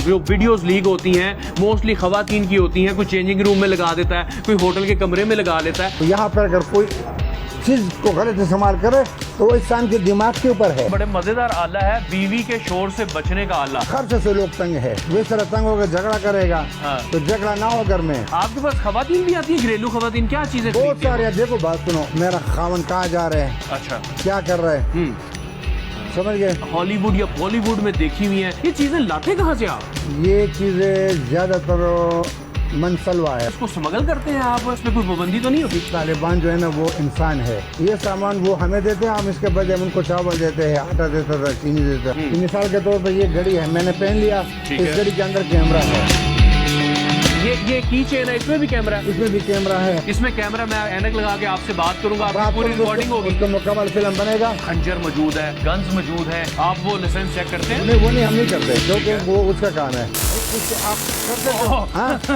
جو videos leak ہوتی ہیں موسٹلی خواتین کی ہوتی ہیں, کوئی چینجنگ روم میں لگا دیتا ہے, کوئی ہوٹل کے کمرے میں لگا لیتا ہے. یہاں پر اگر کوئی چیز کو غلط استعمال کرے تو وہ انسان کے دماغ کے اوپر ہے. بڑے مزیدار آلہ ہے, بیوی کے شور سے بچنے کا آلہ. خرچ سے لوگ تنگ ہے, وہ طرح تنگ ہوگا جھگڑا کرے گا تو جھگڑا نہ ہو گھر میں. آپ کے پاس خواتین بھی آتی ہیں, گھریلو خواتین, کیا چیزیں بہت سارے. دیکھو بات سنو, میرا خاون کہاں جا رہے ہیں, اچھا کیا کر رہے ہیں, سمجھ گئے. ہالی ووڈ یا بالی ووڈ میں دیکھی ہوئی ہیں, یہ چیزیں لاتے کہاں سے آپ؟ یہ چیزیں زیادہ تر منسلوا ہے. اس کو سمگل کرتے ہیں آپ, اس میں کوئی پابندی تو نہیں ہوتی؟ طالبان جو ہے نا وہ انسان ہے. یہ سامان وہ ہمیں دیتے ہیں, ہم اس کے بدلے ان کو چاول دیتے ہیں, آٹا دیتا تھا, چینی دیتا. مثال کے طور پر یہ گھڑی ہے, میں نے پہن لیا, اس گھڑی کے اندر کیمرہ ہے. یہ کی چین ہے, اس میں بھی کیمرہ ہے؟ اس میں بھی کیمرہ ہے. اس میں کیمرہ, میں اینک لگا کے آپ سے بات کروں گا, آپ پوری ریکارڈنگ ہوگی, اس کا مکمل فلم بنے گا. خنجر موجود ہے, گنز موجود ہے, آپ وہ لائسنس چیک کرتے ہیں؟ نہیں, وہ نہیں, ہم نہیں کرتے, کیونکہ وہ اس کا کام ہے.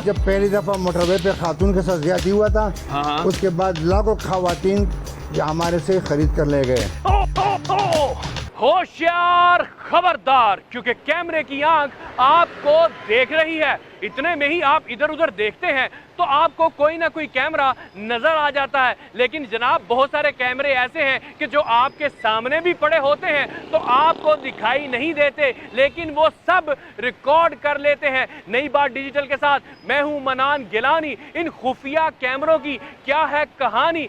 جب پہلی دفعہ موٹر وے پہ خاتون کے ساتھ زیادتی ہوا تھا, اس کے بعد لاکھوں خواتین ہمارے سے خرید کر لے گئے. ہوشیار, خبردار, کیونکہ کیمرے کی آنکھ آپ کو دیکھ رہی ہے. اتنے میں ہی آپ ادھر ادھر دیکھتے ہیں تو آپ کو کوئی نہ کوئی کیمرہ نظر آ جاتا ہے, لیکن جناب بہت سارے کیمرے ایسے ہیں کہ جو آپ کے سامنے بھی پڑے ہوتے ہیں تو آپ کو دکھائی نہیں دیتے, لیکن وہ سب ریکارڈ کر لیتے ہیں. نئی بات ڈیجیٹل کے ساتھ میں ہوں منان گیلانی. ان خفیہ کیمروں کی کیا ہے کہانی,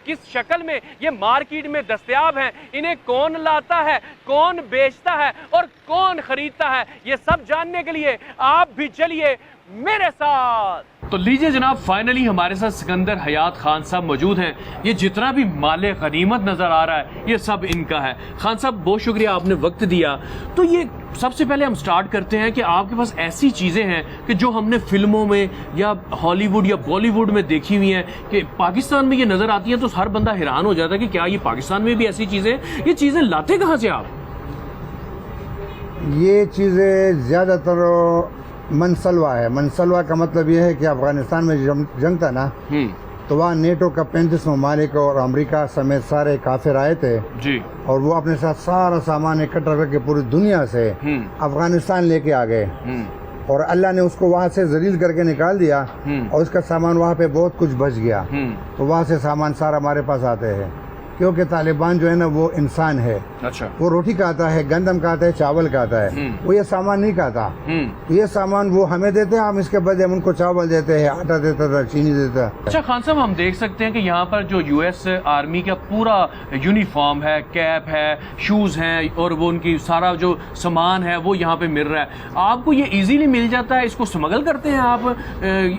کس شکل میں یہ مارکیٹ میں دستیاب ہیں, انہیں کون لاتا ہے, کون بیچتا ہے اور کون خریدتا ہے, یہ سب جاننے کے لیے آپ بھی چلیے میرے ساتھ. تو لیجئے جناب, فائنلی ہمارے ساتھ سکندر حیات خان صاحب موجود ہیں. یہ جتنا بھی مال غنیمت نظر آ رہا ہے یہ سب ان کا ہے. خان صاحب بہت شکریہ, آپ نے وقت دیا. تو یہ سب سے پہلے ہم سٹارٹ کرتے ہیں کہ آپ کے پاس ایسی چیزیں ہیں کہ جو ہم نے فلموں میں یا ہالی ووڈ یا بالی ووڈ میں دیکھی ہوئی ہیں کہ پاکستان میں یہ نظر آتی ہیں, تو ہر بندہ حیران ہو جاتا ہے کہ کیا یہ پاکستان میں بھی ایسی چیزیں, یہ چیزیں لاتے کہاں سے آپ؟ یہ چیزیں زیادہ تر منسلوا ہے. منسلوا کا مطلب یہ ہے کہ افغانستان میں جنگ تھا نا, تو وہاں نیٹو کا 35 ممالک اور امریکہ سمیت سارے کافر آئے تھے جی, اور وہ اپنے ساتھ سارا سامان اکٹھا کر کے پوری دنیا سے افغانستان لے کے آ گئے, اور اللہ نے اس کو وہاں سے ذلیل کر کے نکال دیا, اور اس کا سامان وہاں پہ بہت کچھ بچ گیا. تو وہاں سے سامان سارا ہمارے پاس آتے ہیں, کیونکہ طالبان جو ہے نا وہ انسان ہے. اچھا, وہ روٹی کھاتا ہے, گندم کھاتا ہے, چاول کھاتا ہے, وہ یہ سامان نہیں کھاتا. یہ سامان وہ ہمیں دیتے ہیں, ہم اس کے بدلے ان کو چاول دیتے ہیں, آٹا دیتا تھا, چینی دیتا. اچھا خان صاحب, ہم دیکھ سکتے ہیں کہ یہاں پر جو یو ایس آرمی کا پورا یونیفارم ہے, کیپ ہے, شوز ہیں, اور وہ ان کی سارا جو سامان ہے وہ یہاں پہ مل رہا ہے. آپ کو یہ ایزیلی مل جاتا ہے, اس کو سمگل کرتے ہیں آپ,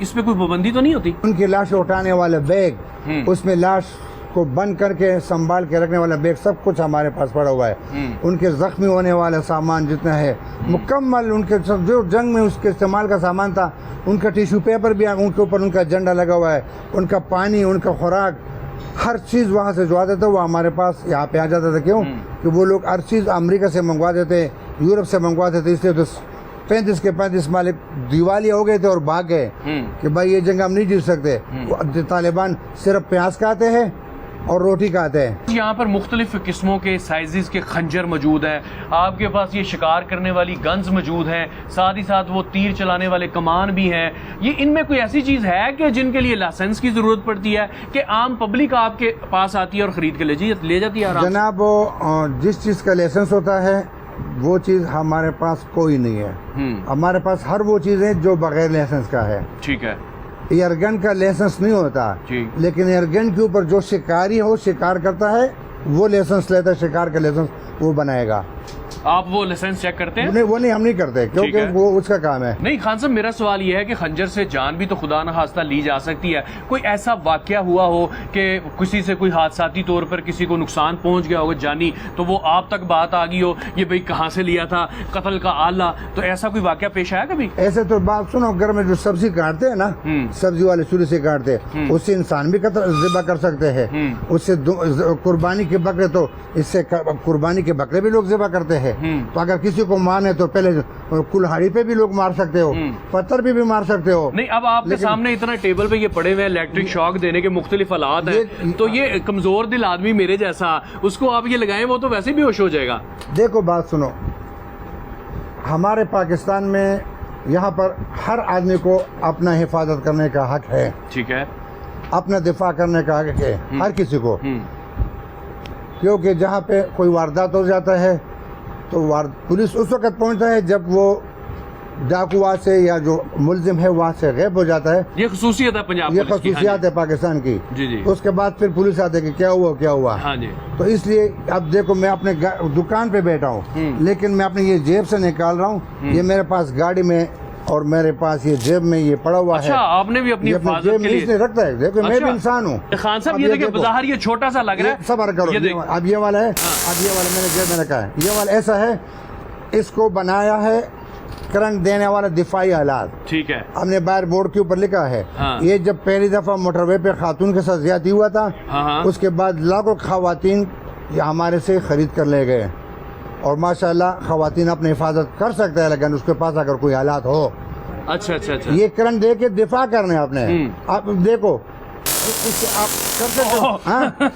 اس پہ کوئی پابندی تو نہیں ہوتی؟ ان کی لاش اٹھانے والے بیگ, اس میں لاش کو بند کر کے سنبھال کے رکھنے والا بیگ, سب کچھ ہمارے پاس پڑا ہوا ہے. ان کے زخمی ہونے والا سامان جتنا ہے مکمل, ان کے جو جنگ میں اس کے استعمال کا سامان تھا, ان کا ٹیشو پیپر بھی, ان کے اوپر ان کا جھنڈا لگا ہوا ہے, ان کا پانی, ان کا خوراک, ہر چیز وہاں سے جو آتا تھا وہ ہمارے پاس یہاں پہ آ جاتا تھا. کیوں کہ وہ لوگ ہر چیز امریکہ سے منگوا دیتے, یورپ سے منگوا دیتے, اس لیے تو 35 کے 35 مالک دیوالیہ ہو گئے تھے اور بھاگ گئے کہ بھائی یہ جنگ ہم نہیں جیت سکتے. طالبان صرف پیاز کھاتے ہیں اور روٹی کھاتے ہیں. یہاں پر مختلف قسموں کے سائزز کے خنجر موجود ہیں, آپ کے پاس یہ شکار کرنے والی گنز موجود ہیں, ساتھ ہی ساتھ وہ تیر چلانے والے کمان بھی ہیں. یہ ان میں کوئی ایسی چیز ہے کہ جن کے لیے لائسنس کی ضرورت پڑتی ہے کہ عام پبلک آپ کے پاس آتی ہے اور خرید کے لے جاتی ہے؟ جناب, جس چیز کا لائسنس ہوتا ہے وہ چیز ہمارے پاس کوئی نہیں ہے. ہمارے پاس ہر وہ چیز ہے جو بغیر لائسنس کا ہے. ٹھیک ہے, ایئرگن کا لائسنس نہیں ہوتا, لیکن ایئرگن کے اوپر جو شکاری ہو, شکار کرتا ہے, وہ لائسنس لیتا ہے, شکار کا لائسنس وہ بنائے گا. آپ وہ لائسنس چیک کرتے ہیں؟ نہیں, وہ نہیں, ہم نہیں کرتے, کیونکہ وہ اس کا کام ہے. نہیں خان صاحب, میرا سوال یہ ہے کہ خنجر سے جان بھی تو خدا نہ خواستہ لی جا سکتی ہے. کوئی ایسا واقعہ ہوا ہو کہ کسی سے کوئی حادثاتی طور پر کسی کو نقصان پہنچ گیا ہوگا جانی, تو وہ آپ تک بات آ گئی ہو, یہ بھئی کہاں سے لیا تھا, قتل کا آلہ, تو ایسا کوئی واقعہ پیش آیا کبھی؟ ایسے تو بات سنو, گھر میں جو سبزی کاٹتے ہیں نا, سبزی والے چولہے سے کاٹتے, اس سے انسان بھی ذبح کر سکتے ہیں. اس سے قربانی کے بکرے, تو اس سے قربانی کے بکرے بھی لوگ ذبح کرتے ہیں. تو اگر کسی کو مارنے تو پہلے کلہاڑی پہ بھی لوگ مار سکتے ہو, پتھر پہ بھی مار سکتے ہو. نہیں, اب آپ کے سامنے اتنا ٹیبل پہ یہ پڑے ہوئے الیکٹرک شاک دینے کے مختلف آلات ہیں, تو یہ کمزور دل آدمی میرے جیسا, اس کو آپ یہ لگائیں وہ تو ویسے بھی ہوش ہو جائے گا. دیکھو بات سنو, ہمارے پاکستان میں یہاں پر ہر آدمی کو اپنا حفاظت کرنے کا حق ہے, ٹھیک ہے, اپنا دفاع کرنے کا حق ہے ہر کسی کو, کیونکہ جہاں پہ کوئی واردات ہو جاتا ہے تو پولیس اس وقت پہنچتا ہے جب وہ ڈاکو وہاں سے یا جو ملزم ہے وہاں سے غائب ہو جاتا ہے. یہ خصوصیت ہے پنجاب یہ پولیس کی. خصوصیات ہے پاکستان کی. جی جی. اس کے بعد پھر پولیس آتے کہ کیا ہوا. ہاں جی. تو اس لیے اب دیکھو میں اپنے دکان پہ بیٹھا ہوں لیکن میں اپنے یہ جیب سے نکال رہا ہوں, یہ میرے پاس گاڑی میں اور میرے پاس یہ جیب میں یہ پڑا ہوا ہے. اچھا, آپ نے بھی اپنی حفاظت کے لیے رکھتا ہے. دیکھو میں بھی انسان ہوں. خان صاحب یہ دیکھیں بظاہر یہ چھوٹا سا لگ رہا ہے. صبر کرو, اب یہ والا ہے, اب یہ والا میں نے جیب میں رکھا ہے. یہ والا ایسا ہے, اس کو بنایا ہے کرنٹ دینے والا دفاعی آلات. ٹھیک ہے. ہم نے باہر بورڈ کے اوپر لکھا ہے. یہ جب پہلی دفعہ موٹر وے پہ خاتون کے ساتھ زیادتی ہوا تھا, اس کے بعد لاکھوں خواتین ہمارے سے خرید کر لے گئے, اور ماشاءاللہ خواتین اپنی حفاظت کر سکتے ہیں لیکن اس کے پاس اگر کوئی حالات ہو. اچھا اچھا اچھا. یہ کرنٹ دے کے دفاع کرنے آپ نے. آپ دیکھو آپ کر سکتے ہو,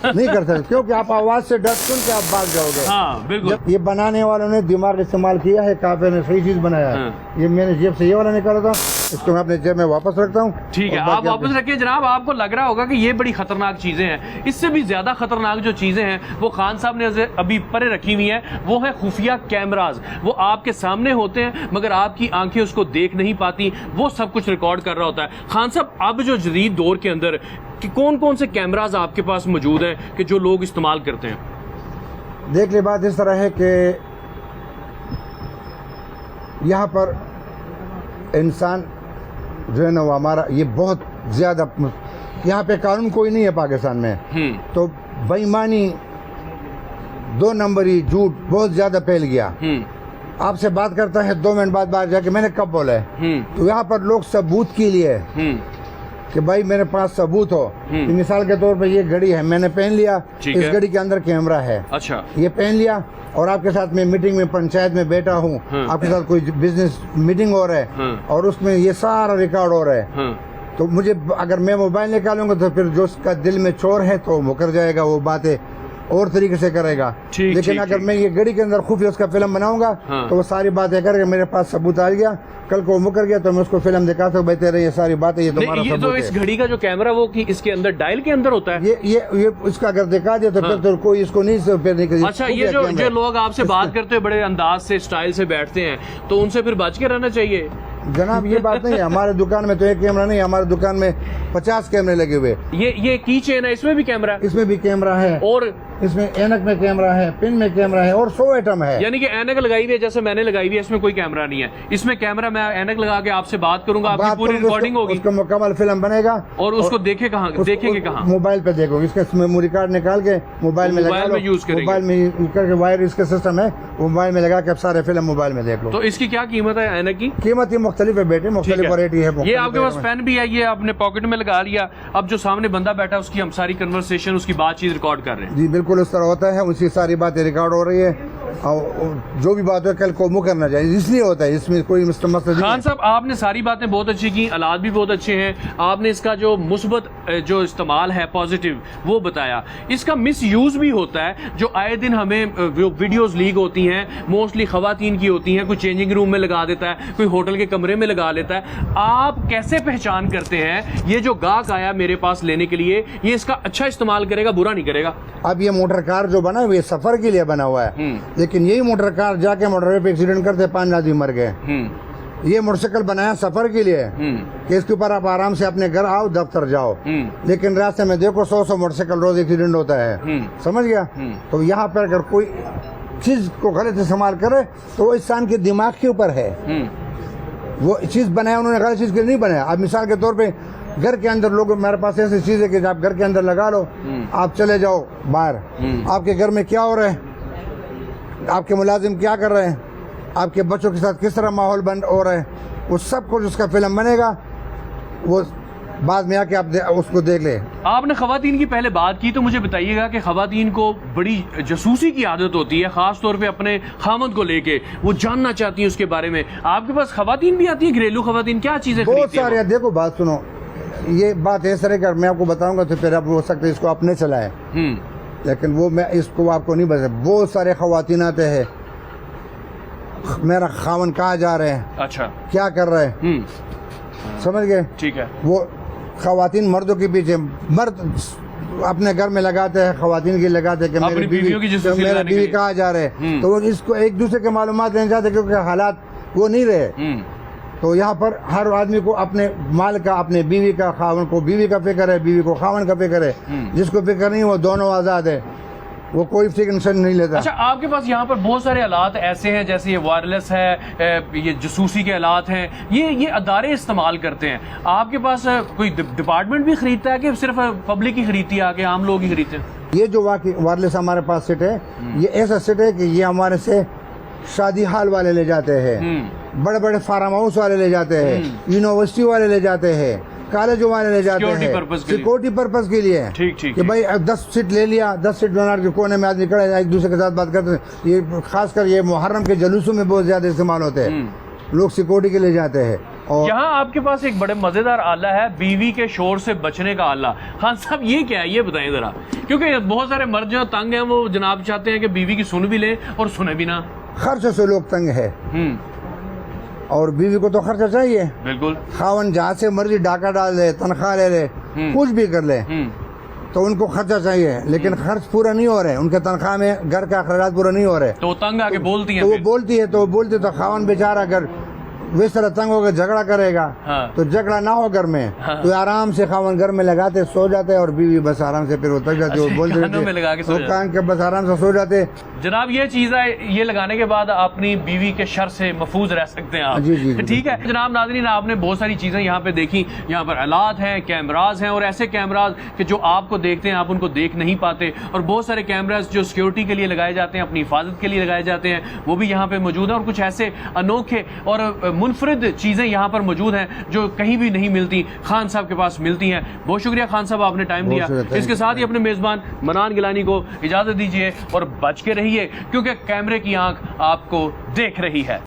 نہیں کر سکتے کیونکہ آپ آواز سے ڈر سن کے آپ بھاگ جاؤ گے. ہاں بالکل. یہ بنانے والوں نے دماغ استعمال کیا ہے, کافی نے صحیح چیز بنایا ہے. یہ میں نے جیب سے یہ والا نکالا تھا, اس کو میں اپنے جیب میں واپس رکھتا ہوں. ٹھیک ہے, آپ واپس رکھیں جناب. آپ کو لگ رہا ہوگا کہ یہ بڑی خطرناک چیزیں ہیں. اس سے بھی زیادہ خطرناک جو چیزیں ہیں وہ خان صاحب نے ابھی پرے رکھی ہوئی ہیں, وہ ہے خفیہ کیمراز. وہ آپ کے سامنے ہوتے ہیں مگر آپ کی آنکھیں اس کو دیکھ نہیں پاتی, وہ سب کچھ ریکارڈ کر رہا ہوتا ہے. خان صاحب اب جو جدید دور کے اندر کہ کون کون سے کیمراز آپ کے پاس موجود ہیں کہ جو لوگ استعمال کرتے ہیں؟ دیکھ لیں, بات اس طرح ہے کہ یہاں پر انسان جو ہے نا وہ ہمارا یہ بہت زیادہ, یہاں پہ قانون کوئی نہیں ہے پاکستان میں, تو بے ایمانی, دو نمبری, جھوٹ بہت زیادہ پھیل گیا. آپ سے بات کرتا ہے 2 منٹ بعد باہر جا کے میں نے کب بولا ہے. تو یہاں پر لوگ ثبوت کے لیے کہ بھائی میرے پاس ثبوت ہو. مثال کے طور پہ یہ گھڑی ہے, میں نے پہن لیا, اس گھڑی کے اندر کیمرہ ہے. اچھا, یہ پہن لیا اور آپ کے ساتھ میں میٹنگ میں پنچایت میں بیٹھا ہوں, آپ کے ساتھ کوئی بزنس میٹنگ ہو رہا ہے اور اس میں یہ سارا ریکارڈ ہو رہا ہے, تو مجھے اگر میں موبائل نکالوں گا تو پھر جو اس کا دل میں چور ہے تو مکر جائے گا, وہ باتیں اور طریقے سے کرے گا. لیکن اگر میں یہ گھڑی کے اندر خفیہ اس کا فلم بناؤں گا تو وہ ساری باتیں کر کے میرے پاس ثبوت آ گیا, کل کو مکر گیا تو میں اس کو فلم دکھا سکتا ہوں, بھائی تیرے یہ ساری باتیں یہ تمہارا ثبوت ہے. تو اس گھڑی کا جو کیمرہ وہ اس کے اندر ڈائل کے اندر ہوتا ہے, یہ اس کا اگر دکھا دیا تو پھر کوئی اس کو نہیں. اچھا, یہ جو لوگ آپ سے بات کرتے ہیں بڑے انداز سے اسٹائل سے بیٹھتے ہیں تو ان سے پھر بچ کے رہنا چاہیے جناب. یہ بات نہیں ہے, ہمارے دکان میں تو ایک کیمرہ نہیں, ہمارے دکان میں 50 کیمرے لگے ہوئے. یہ کی چین ہے, اس میں بھی کیمرہ ہے؟ اس میں بھی کیمرہ ہے, اور اس میں اینک میں کیمرہ ہے, پن میں کیمرہ ہے, اور 100 آئٹم ہے. یعنی کہ اینک لگائی ہوئی ہے جیسے میں نے لگائی ہوئی ہے, اس میں کوئی کیمرہ نہیں ہے. اس میں کیمرہ, میں اینک لگا کے آپ سے بات کروں گا, آپ کی پوری ریکارڈنگ ہوگی, اس کا مکمل فلم بنے گا, اور اس کو دیکھیں گے کہاں؟ موبائل پہ دیکھو. اس کا میموری کارڈ نکال کے موبائل میں لگا لو, موبائل میں کر کے وائر اس کا سسٹم ہے, موبائل میں لگا کے سارے فلم موبائل میں دیکھ لو. تو اس کی کیا قیمت ہے اینک کی؟ قیمت یہ مختلف ہے بیٹے, مختلف ورائٹی ہے. یہ آپ کے پاس پین بھی ہے, یہ آپ نے پاکٹ میں لگا لیا, اب جو سامنے بندہ بیٹھا ہے اس کی ہم ساری کنورسیشن, اس کی بات چیت ریکارڈ کر رہے ہیں. جی بالکل اس طرح ہوتا ہے, اسی ساری باتیں ریکارڈ ہو رہی ہے, جو بھی بات ہو کل کو منہ کرنا چاہیے, اس لیے ہوتا ہے, اس میں کوئی مسئلہ نہیں. خان صاحب آپ نے ساری باتیں بہت اچھی کی, آلات بھی بہت اچھے ہیں, آپ نے اس کا جو مثبت جو استعمال ہے پازیٹیو وہ بتایا. اس کا مس یوز بھی ہوتا ہے, جو آئے دن ہمیں ویڈیوز لیک ہوتی ہیں, موسٹلی خواتین کی ہوتی ہیں, کوئی چینجنگ روم میں لگا دیتا ہے, کوئی ہوٹل کے کمرے میں لگا لیتا ہے. آپ کیسے پہچان کرتے ہیں یہ جو گاہک آیا میرے پاس لینے کے لیے یہ اس کا اچھا استعمال کرے گا, برا نہیں کرے گا؟ اب یہ موٹر کار جو بنا ہے یہ سفر کے لیے بنا ہوا ہے, لیکن یہی موٹر کار جا کے موٹر وے پہ ایکسیڈنٹ کرتے 5 آدمی مر گئے. یہ موٹر سائیکل بنایا سفر کے لیے کہ اس کے اوپر آپ آرام سے اپنے گھر آؤ, دفتر جاؤ, لیکن راستے میں دیکھو 100 موٹر سائیکل روز ایکسیڈنٹ ہوتا ہے, سمجھ گیا. تو یہاں پر اگر کوئی چیز کو غلط استعمال کرے تو وہ انسان کے دماغ کے اوپر ہے. وہ چیز بنایا انہوں نے غلط چیز کے لیے نہیں بنایا. اب مثال کے طور پہ گھر کے اندر لوگ, میرے پاس ایسی چیز ہے کہ آپ گھر کے اندر لگا لو, آپ چلے جاؤ باہر, آپ کے گھر میں کیا ہو رہا ہے, آپ کے ملازم کیا کر رہے ہیں, آپ کے بچوں کے ساتھ کس طرح ماحول بن ہو رہا ہے, وہ سب کچھ اس کا فلم بنے گا. وہ بعد میں آ کے آپ اس کو دیکھ لیں. آپ نے خواتین کی پہلے بات کی, تو مجھے بتائیے گا کہ خواتین کو بڑی جاسوسی کی عادت ہوتی ہے, خاص طور پہ اپنے خامد کو لے کے, وہ جاننا چاہتی ہیں اس کے بارے میں. آپ کے پاس خواتین بھی آتی ہیں, گھریلو خواتین, کیا چیزیں بہت سارے. دیکھو بات سنو, یہ بات اس طرح کر میں آپ کو بتاؤں گا تو پھر اب ہو سکتا ہے اس کو آپ نے چلائے, لیکن وہ میں اس کو آپ کو نہیں بتا. بہت سارے خواتین آتے ہیں, میرا خاون کہاں جا رہے ہیں, اچھا کیا کر رہے ہیں, سمجھ گئے. ٹھیک ہے. وہ خواتین مردوں کے پیچھے, مرد اپنے گھر میں لگاتے ہیں, خواتین کی لگاتے ہیں کہ اپنی بیویوں کی جاسوسی میرا لانے کے بیوی لیے. کہاں جا رہے ہیں, تو وہ اس کو ایک دوسرے کے معلومات لینا چاہتے ہیں کیونکہ حالات وہ نہیں رہے. تو یہاں پر ہر آدمی کو اپنے مال کا, اپنے بیوی کا, خاون کو بیوی کا فکر ہے, بیوی کو خاون کا فکر ہے. جس کو فکر نہیں وہ دونوں آزاد ہے, وہ کوئی فکر نہیں لیتا. اچھا, آپ کے پاس یہاں پر بہت سارے آلات ایسے ہیں جیسے یہ وائرلیس ہے, یہ جاسوسی کے آلات ہیں, یہ ادارے استعمال کرتے ہیں. آپ کے پاس کوئی ڈپارٹمنٹ بھی خریدتا ہے کہ صرف پبلک ہی خریدتی ہے, آ کے عام لوگ ہی خریدتے ہیں؟ یہ جو وائرلیس ہمارے پاس سیٹ ہے, یہ ایسا سیٹ ہے کہ یہ ہمارے سے شادی ہال والے لے جاتے ہیں, بڑے بڑے فارم ہاؤس والے لے جاتے ہیں, یونیورسٹی والے لے جاتے ہیں, کالج والے لے جاتے ہیں سیکورٹی پرپز کے لیے. کہ بھائی 10 سیٹ لے لیا, 10 سیٹ ڈونر کے کونے میں آدمی کھڑے ایک دوسرے کے ساتھ بات کرتے ہیں. یہ خاص کر یہ محرم کے جلوسوں میں بہت زیادہ استعمال ہوتے ہیں, لوگ سیکورٹی کے لیے جاتے ہیں. اور یہاں آپ کے پاس ایک بڑے مزیدار آلہ ہے, بیوی کے شور سے بچنے کا آلہ. خان صاحب یہ کیا ہے, یہ بتائیں ذرا, کیونکہ بہت سارے مرد جو تنگ ہیں وہ جناب چاہتے ہیں کہ بیوی کی سن بھی لیں اور سنے بھی نہ. خرچ سے لوگ تنگ ہے, اور بیوی کو تو خرچہ چاہیے. بالکل. خاون جہاں سے مرضی ڈاکہ ڈال لے, تنخواہ لے لے, کچھ بھی کر لے, تو ان کو خرچہ چاہیے, لیکن خرچ پورا نہیں ہو رہے, ان کے تنخواہ میں گھر کے اخراجات پورا نہیں ہو رہے, تو وہ تنگ آ کے بولتی ہیں. تو وہ بولتی ہے تو خاون بیچارہ اگر اس طرح تنگ ہو کے جھگڑا کرے گا تو جھگڑا نہ ہو گھر میں, تو آرام سے خاون گھر میں لگاتے سو جاتے, اور بیوی بس آرام سے پھر وہ تک جاتی, وہ بولتے کان کے بس آرام سے سو جاتے. جناب یہ چیز ہے, یہ لگانے کے بعد اپنی بیوی کے شر سے محفوظ رہ سکتے ہیں آپ. جی. ٹھیک ہے جناب ناظرین, آپ نے بہت ساری چیزیں یہاں پہ دیکھی. یہاں پر آلات ہیں, کیمراز ہیں, اور ایسے کیمراز کہ جو آپ کو دیکھتے ہیں آپ ان کو دیکھ نہیں پاتے, اور بہت سارے کیمراز جو سیکیورٹی کے لیے لگائے جاتے ہیں, اپنی حفاظت کے لیے لگائے جاتے ہیں, وہ بھی یہاں پہ موجود ہیں. اور کچھ ایسے انوکھے اور منفرد چیزیں یہاں پر موجود ہیں جو کہیں بھی نہیں ملتی, خان صاحب کے پاس ملتی ہیں. بہت شکریہ خان صاحب, آپ نے ٹائم دیا. اس کے ساتھ ہی اپنے میزبان منان گیلانی کو اجازت دیجیے, اور بچ کے رہیے کیونکہ کیمرے کی آنکھ آپ کو دیکھ رہی ہے.